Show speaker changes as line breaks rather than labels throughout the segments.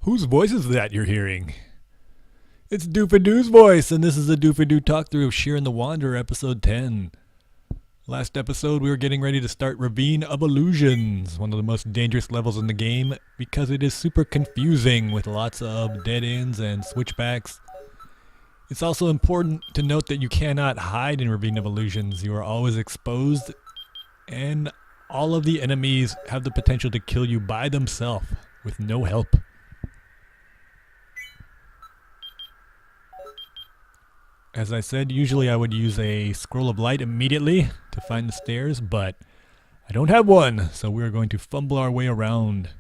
Whose voice is that you're hearing? It's Doofy-Doo's voice, and this is a Doofy-Doo talk-through of Shiren the Wanderer, episode 10. Last episode, we were getting ready to start Ravine of Illusions, one of the most dangerous levels in the game, because it is super confusing with lots of dead ends and switchbacks. It's also important to note that you cannot hide in Ravine of Illusions. You are always exposed, and all of the enemies have the potential to kill you by themselves with no help. As I said, usually I would use a scroll of light immediately to find the stairs, but I don't have one, so we're going to fumble our way around.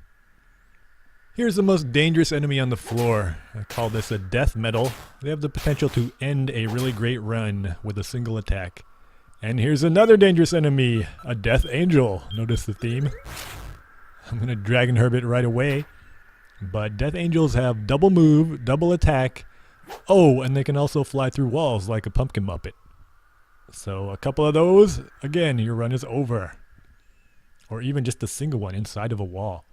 Here's the most dangerous enemy on the floor. I call this a death metal. They have the potential to end a really great run with a single attack. And here's another dangerous enemy, a death angel. Notice the theme. I'm going to dragon herb it right away. But death angels have double move, double attack. Oh, and they can also fly through walls like a pumpkin muppet. So a couple of those, again, your run is over. Or even just a single one inside of a wall.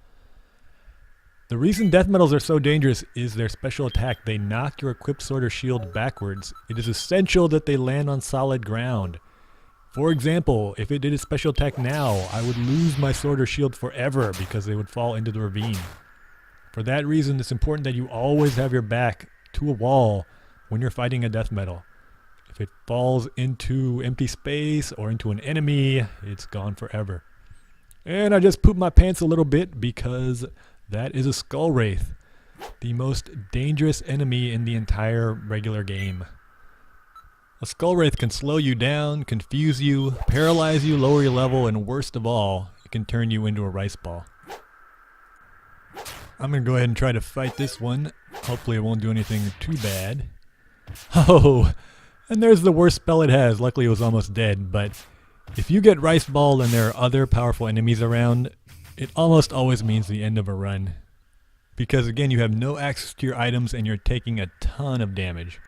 The reason death metals are so dangerous is their special attack. They knock your equipped sword or shield backwards. It is essential that they land on solid ground. For example, if it did a special attack now, I would lose my sword or shield forever because they would fall into the ravine. For that reason, it's important that you always have your back to a wall when you're fighting a death metal. If it falls into empty space or into an enemy, it's gone forever. And I just pooped my pants a little bit because that is a skull wraith, the most dangerous enemy in the entire regular game. A skull wraith can slow you down, confuse you, paralyze you, lower your level, and worst of all, it can turn you into a rice ball. I'm going to go ahead and try to fight this one. Hopefully it won't do anything too bad. Oh, and there's the worst spell it has. Luckily it was almost dead, but if you get rice balled and there are other powerful enemies around, it almost always means the end of a run. Because again, you have no access to your items and you're taking a ton of damage.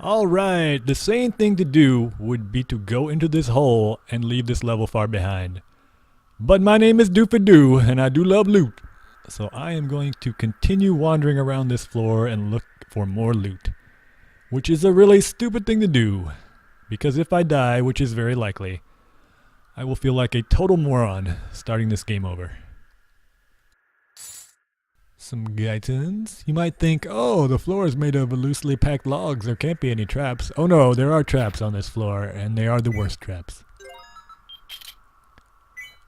Alright, the sane thing to do would be to go into this hole and leave this level far behind. But my name is Doofy-Doo and I do love loot. So I am going to continue wandering around this floor and look for more loot. Which is a really stupid thing to do. Because if I die, which is very likely, I will feel like a total moron starting this game over. Some guidance. You might think, oh, the floor is made of loosely packed logs. There can't be any traps. Oh no, there are traps on this floor, and they are the worst traps.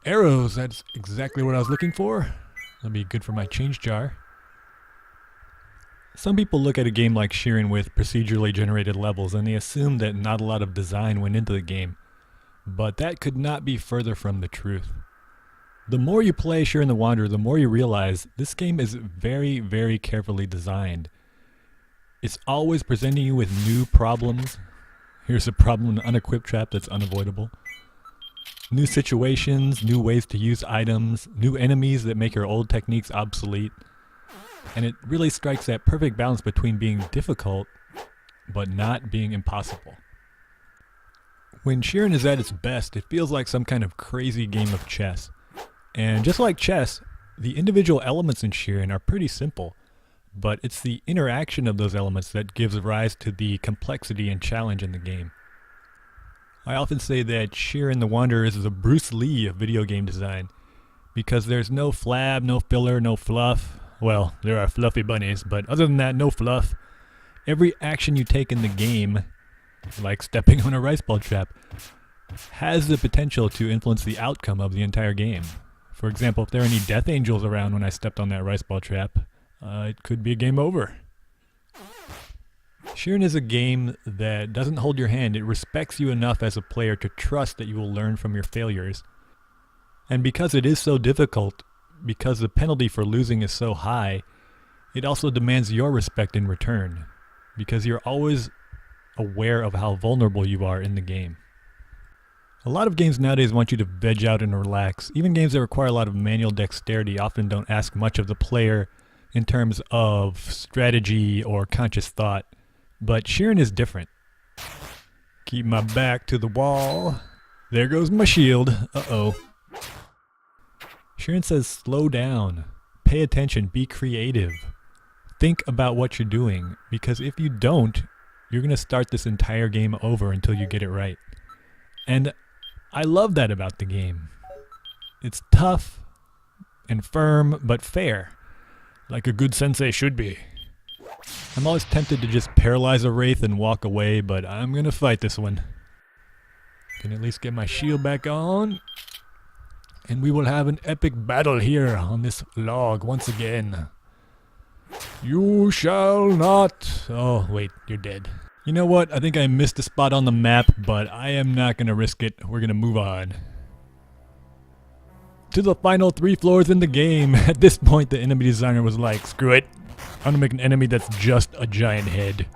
Arrows, that's exactly what I was looking for. That'll be good for my change jar. Some people look at a game like Shiren with procedurally generated levels and they assume that not a lot of design went into the game. But that could not be further from the truth. The more you play Shiren the Wanderer, the more you realize this game is very, very carefully designed. It's always presenting you with new problems. Here's a problem, an unequipped trap that's unavoidable. New situations, new ways to use items, new enemies that make your old techniques obsolete. And it really strikes that perfect balance between being difficult, but not being impossible. When Shiren is at its best, it feels like some kind of crazy game of chess. And just like chess, the individual elements in Shiren are pretty simple, but it's the interaction of those elements that gives rise to the complexity and challenge in the game. I often say that Shiren the Wanderer is the Bruce Lee of video game design, because there's no flab, no filler, no fluff. Well, there are fluffy bunnies, but other than that, no fluff. Every action you take in the game, like stepping on a rice ball trap, has the potential to influence the outcome of the entire game. For example, if there are any death angels around when I stepped on that rice ball trap, it could be a game over. Shiren is a game that doesn't hold your hand. It respects you enough as a player to trust that you will learn from your failures. And because it is so difficult, because the penalty for losing is so high, it also demands your respect in return, because you're always aware of how vulnerable you are in the game. A lot of games nowadays want you to veg out and relax. Even games that require a lot of manual dexterity often don't ask much of the player in terms of strategy or conscious thought. But Shiren is different. Keep my back to the wall. There goes my shield. Uh-oh. Shiren says slow down. pay attention, be creative. Think about what you're doing, because if you don't, you're going to start this entire game over until you get it right. And I love that about the game. It's tough and firm, but fair, like a good sensei should be. I'm always tempted to just paralyze a wraith and walk away, but I'm going to fight this one. Can at least get my shield back on. And we will have an epic battle here on this log once again. You shall not. Oh, wait, you're dead. You know what? I think I missed a spot on the map, but I am not going to risk it. We're going to move on to the final 3 floors in the game. At this point, the enemy designer was like, screw it. I'm going to make an enemy that's just a giant head.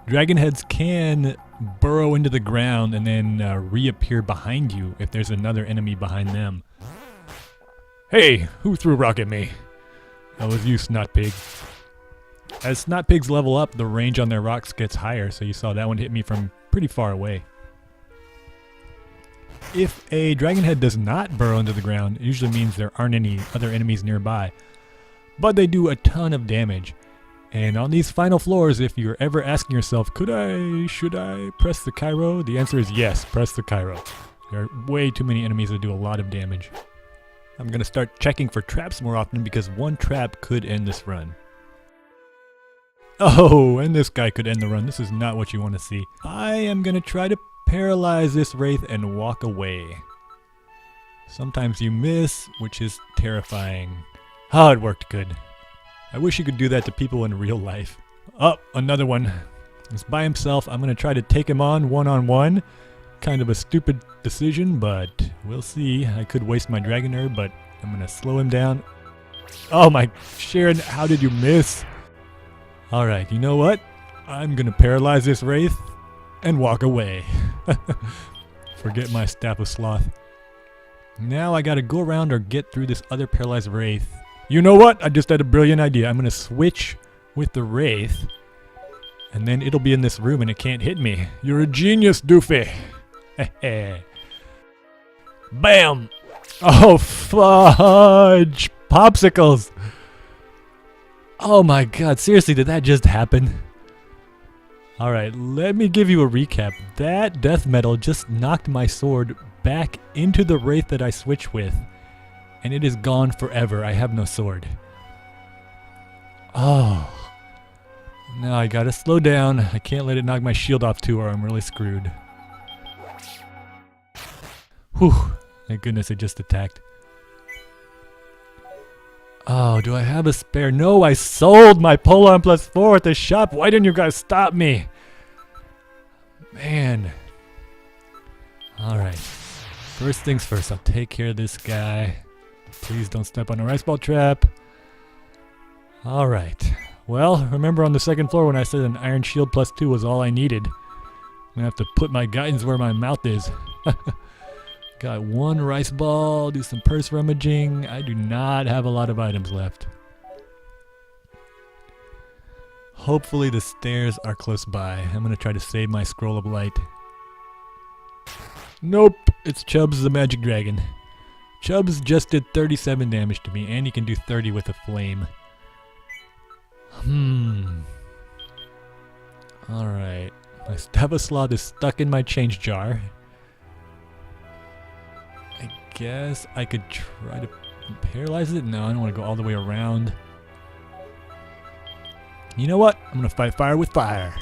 Dragon heads can burrow into the ground and then reappear behind you if there's another enemy behind them. Hey, who threw a rock at me? That was you, snot pig. As snot pigs level up, the range on their rocks gets higher, so you saw that one hit me from pretty far away. If a dragon head does not burrow into the ground, it usually means there aren't any other enemies nearby. But they do a ton of damage. And on these final floors, if you're ever asking yourself, should I press the Cairo? The answer is yes, press the Cairo. There are way too many enemies that do a lot of damage. I'm going to start checking for traps more often because one trap could end this run. Oh, and this guy could end the run. This is not what you want to see. I am going to try to paralyze this wraith and walk away. Sometimes you miss, which is terrifying. Oh, it worked good. I wish you could do that to people in real life. Oh, another one. He's by himself. I'm going to try to take him on one-on-one. Kind of a stupid decision, but we'll see. I could waste my dragon herb, but I'm going to slow him down. Oh my, Shiren, how did you miss? Alright, you know what? I'm going to paralyze this wraith and walk away. Forget my staff of sloth. Now I got to go around or get through this other paralyzed wraith. You know what? I just had a brilliant idea. I'm going to switch with the wraith, and then it'll be in this room and it can't hit me. You're a genius, Doofy. Bam! Oh, fudge popsicles. Oh my god, seriously, did that just happen? Alright, let me give you a recap. That death metal just knocked my sword back into the wraith that I switched with. And it is gone forever. I have no sword. Oh. Now I gotta slow down. I can't let it knock my shield off too or I'm really screwed. Whew. Thank goodness it just attacked. Oh, do I have a spare? No, I sold my Polearm +4 at the shop. Why didn't you guys stop me? Man. Alright. First things first, I'll take care of this guy. Please don't step on a rice ball trap. Alright. Well, remember on the second floor when I said an iron shield +2 was all I needed. I'm gonna have to put my guidance where my mouth is. Got one rice ball, do some purse rummaging. I do not have a lot of items left. Hopefully the stairs are close by. I'm gonna try to save my scroll of light. Nope, it's Chubbs the magic dragon. Chubbs just did 37 damage to me, and he can do 30 with a flame. Alright. My staff of sloth is stuck in my change jar. I guess I could try to paralyze it? No, I don't want to go all the way around. You know what? I'm going to fight fire with fire.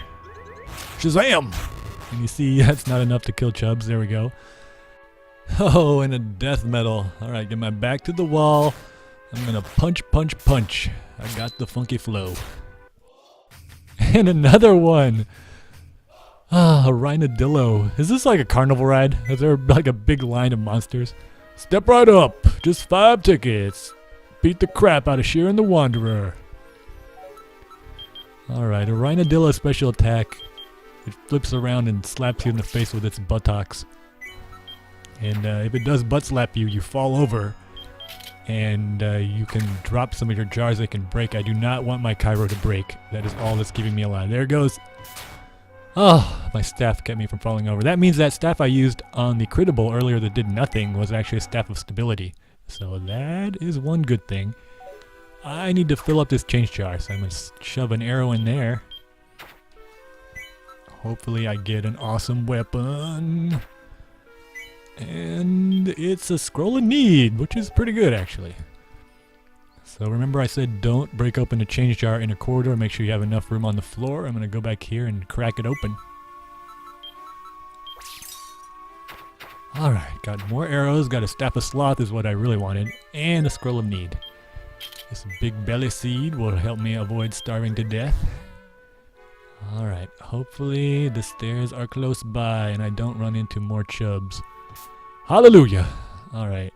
Shazam! And you see, that's not enough to kill Chubbs. There we go. Oh, and a death metal. Alright, get my back to the wall. I'm gonna punch, punch, punch. I got the funky flow. And another one. Ah, a rhinodillo. Is this like a carnival ride? Is there like a big line of monsters? Step right up. Just 5 tickets. Beat the crap out of Shiren the Wanderer. Alright, a rhinodillo special attack. It flips around and slaps you in the face with its buttocks. And if it does butt slap you, you fall over. And you can drop some of your jars that can break. I do not want my Cairo to break. That is all that's keeping me alive. There it goes. Oh, my staff kept me from falling over. That means that staff I used on the critical earlier that did nothing was actually a staff of stability. So that is one good thing. I need to fill up this change jar, so I'm going to shove an arrow in there. Hopefully I get an awesome weapon. And it's a scroll of need, which is pretty good actually. So remember I said don't break open a change jar in a corridor. Make sure you have enough room on the floor. I'm going to go back here and crack it open. Alright, got more arrows. Got a staff of sloth is what I really wanted. And a scroll of need. This big belly seed will help me avoid starving to death. Alright, hopefully the stairs are close by and I don't run into more chubs. Hallelujah! Alright,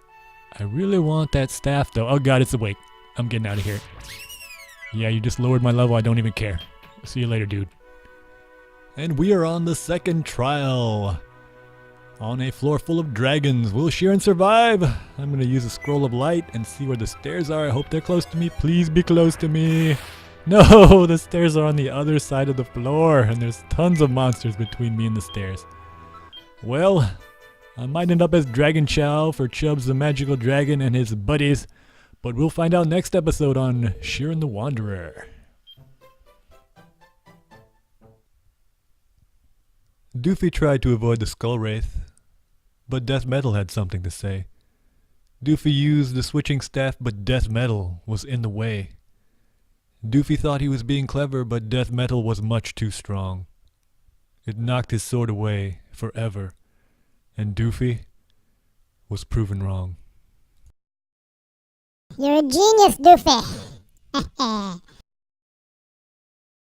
I really want that staff though. Oh god, it's awake. I'm getting out of here. Yeah, you just lowered my level. I don't even care. See you later, dude. And we are on the second trial. On a floor full of dragons. Will Shiren survive? I'm going to use a scroll of light and see where the stairs are. I hope they're close to me. Please be close to me. No, the stairs are on the other side of the floor. And there's tons of monsters between me and the stairs. Well, I might end up as Dragon Chow for Chubbs the Magical Dragon and his buddies. But we'll find out next episode on Shiren the Wanderer. Doofy tried to avoid the Skull Wraith, but Death Metal had something to say. Doofy used the switching staff, but Death Metal was in the way. Doofy thought he was being clever, but Death Metal was much too strong. It knocked his sword away forever, and Doofy was proven wrong.
You're a genius, Doofy.